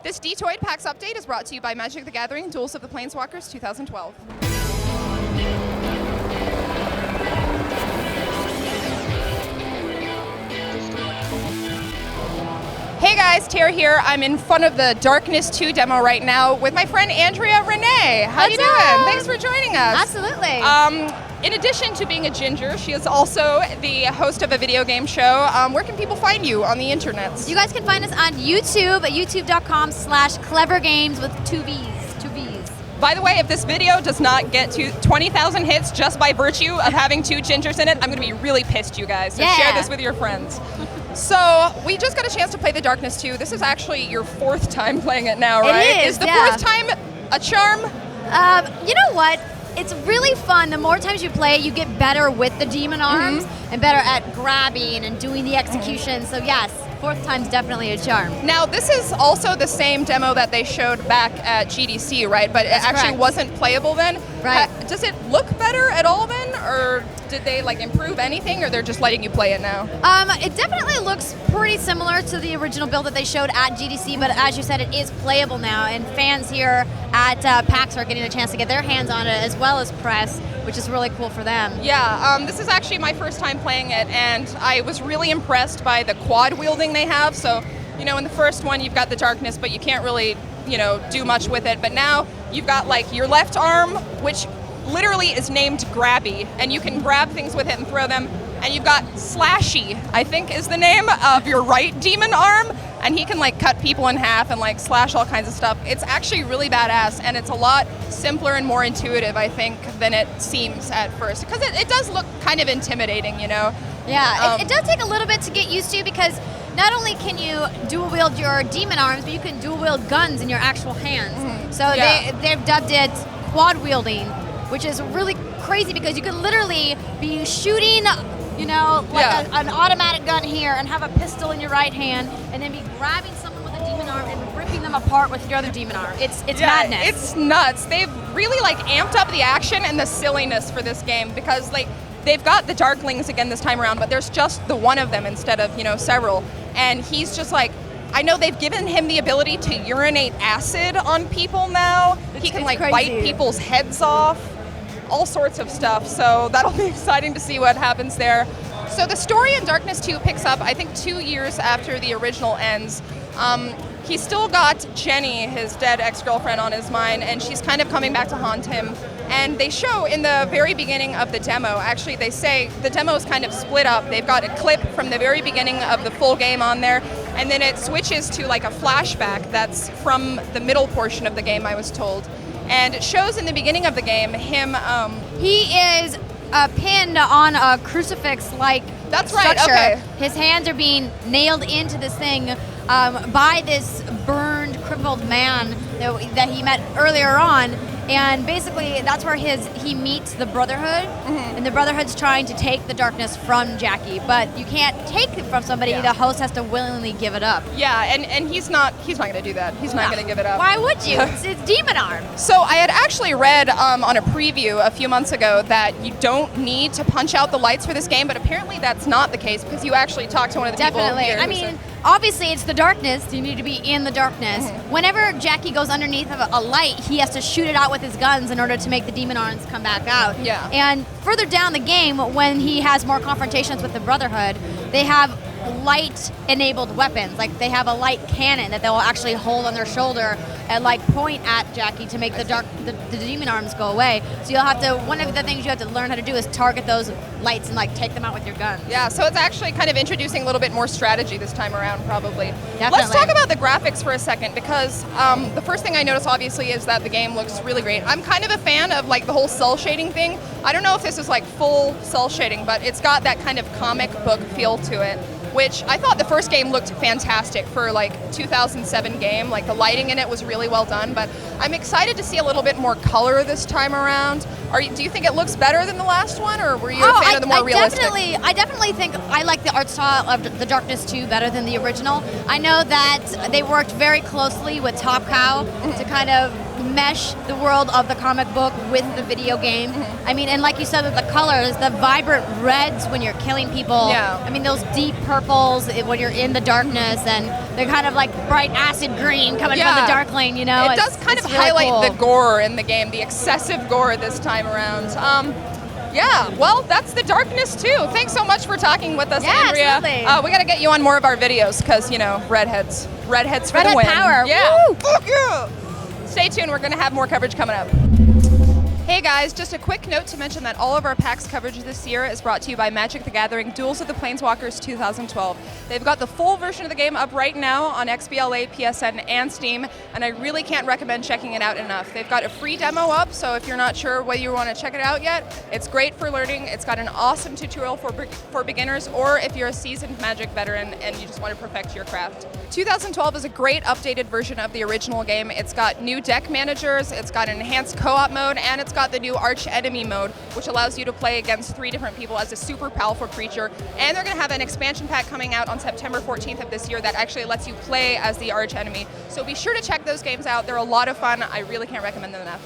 This Destructoid PAX update is brought to you by Magic the Gathering Duels of the Planeswalkers 2012. Hey guys, Tara here. I'm in front of the Darkness 2 demo right now with my friend Andrea Rene. How you doing? Thanks for joining us. Absolutely. In addition to being a ginger, she is also the host of a video game show. Where can people find you on the internet? You guys can find us on YouTube at youtube.com/clevergames with two V's. By the way, if this video does not get to 20,000 hits just by virtue of having two gingers in it, I'm going to be really pissed, you guys. So share this with your friends. So, we just got a chance to play the Darkness 2. This is actually your fourth time playing it now, right? It is, the fourth time a charm? You know what? It's really fun. The more times you play it, you get better with the demon arms and better at grabbing and doing the execution. So yes, fourth time's definitely a charm. Now, this is also the same demo that they showed back at GDC, right? But That's it actually correct. wasn't playable then. Right. Does it look better at all then? Or did they improve anything, or they're just letting you play it now? It definitely looks pretty similar to the original build that they showed at GDC, but as you said, it is playable now, and fans here at PAX are getting a chance to get their hands on it, as well as press, which is really cool for them. Yeah, this is actually my first time playing it, and I was really impressed by the quad wielding they have. So, in the first one, you've got the darkness, but you can't really, do much with it. But now you've got your left arm, which literally is named Grabby, and you can grab things with it and throw them. And you've got Slashy, I think is the name of your right demon arm, and he can cut people in half and slash all kinds of stuff. It's actually really badass, and it's a lot simpler and more intuitive, I think, than it seems at first, because it does look kind of intimidating, Yeah, it does take a little bit to get used to, because not only can you dual wield your demon arms, but you can dual wield guns in your actual hands. So they've dubbed it quad wielding, which is really crazy because you can literally be shooting, an automatic gun here and have a pistol in your right hand, and then be grabbing someone with a demon arm and ripping them apart with your other demon arm. It's madness. It's nuts. They've really amped up the action and the silliness for this game, because they've got the Darklings again this time around, but there's just the one of them instead of several. And he's just I know they've given him the ability to urinate acid on people now. He can bite people's heads off. All sorts of stuff, so that'll be exciting to see what happens there. So the story in Darkness 2 picks up, I think, 2 years after the original ends. He's still got Jenny, his dead ex-girlfriend, on his mind, and she's kind of coming back to haunt him. And they show in the very beginning of the demo, actually they say the demo is kind of split up. They've got a clip from the very beginning of the full game on there, and then it switches to a flashback that's from the middle portion of the game, I was told. And it shows in the beginning of the game him. He is pinned on a crucifix-like structure. Okay. His hands are being nailed into this thing by this burned, crippled man that he met earlier on. And basically, that's where he meets the Brotherhood, and the Brotherhood's trying to take the darkness from Jackie, but you can't take it from somebody. The host has to willingly give it up. Yeah, and he's not going to do that. He's not going to give it up. Why would you? It's demon arm. So I had actually read on a preview a few months ago that you don't need to punch out the lights for this game, but apparently that's not the case, because you actually talked to one of the people here. I mean, obviously it's the darkness. You need to be in the darkness. Whenever Jackie goes underneath of a light, he has to shoot it out with his guns in order to make the demon arms come back out. Yeah. And further down the game, when he has more confrontations with the Brotherhood, they have light-enabled weapons. They have a light cannon that they'll actually hold on their shoulder and point at Jackie to make the demon arms go away. So you'll have to, one of the things you have to learn how to do is target those lights and take them out with your gun. Yeah, so it's actually kind of introducing a little bit more strategy this time around, probably. Definitely. Let's talk about the graphics for a second, because the first thing I notice, obviously, is that the game looks really great. I'm kind of a fan of the whole cell shading thing. I don't know if this is full cell shading, but it's got that kind of comic book feel to it, which I thought the first game looked fantastic for 2007 game. The lighting in it was really well done, but I'm excited to see a little bit more color this time around. Do you think it looks better than the last one, or were you a fan of the more realistic? I definitely think I like the art style of the Darkness 2 better than the original. I know that they worked very closely with Top Cow to kind of mesh the world of the comic book with the video game. I mean, and like you said with the colors, the vibrant reds when you're killing people. Yeah. I mean, those deep purples when you're in the darkness, and they're kind of like bright acid green coming from the Darkling, you know? It does kind of really highlight cool. the gore in the game, the excessive gore this time around. Yeah, well, that's the darkness too. Thanks so much for talking with us, Andrea. Absolutely. We got to get you on more of our videos because, you know, redheads for Redhead the win. power. Yeah. Woo! Fuck yeah. Stay tuned. We're going to have more coverage coming up. Hey guys, just a quick note to mention that all of our PAX coverage this year is brought to you by Magic the Gathering Duels of the Planeswalkers 2012. They've got the full version of the game up right now on XBLA, PSN, and Steam, and I really can't recommend checking it out enough. They've got a free demo up, so if you're not sure whether you want to check it out yet, it's great for learning. It's got an awesome tutorial for beginners, or if you're a seasoned Magic veteran and you just want to perfect your craft. 2012 is a great updated version of the original game. It's got new deck managers, it's got an enhanced co-op mode, and it's got the new Arch Enemy mode, which allows you to play against 3 different people as a super powerful creature. And they're going to have an expansion pack coming out on September 14th of this year that actually lets you play as the Arch Enemy. So be sure to check those games out. They're a lot of fun. I really can't recommend them enough.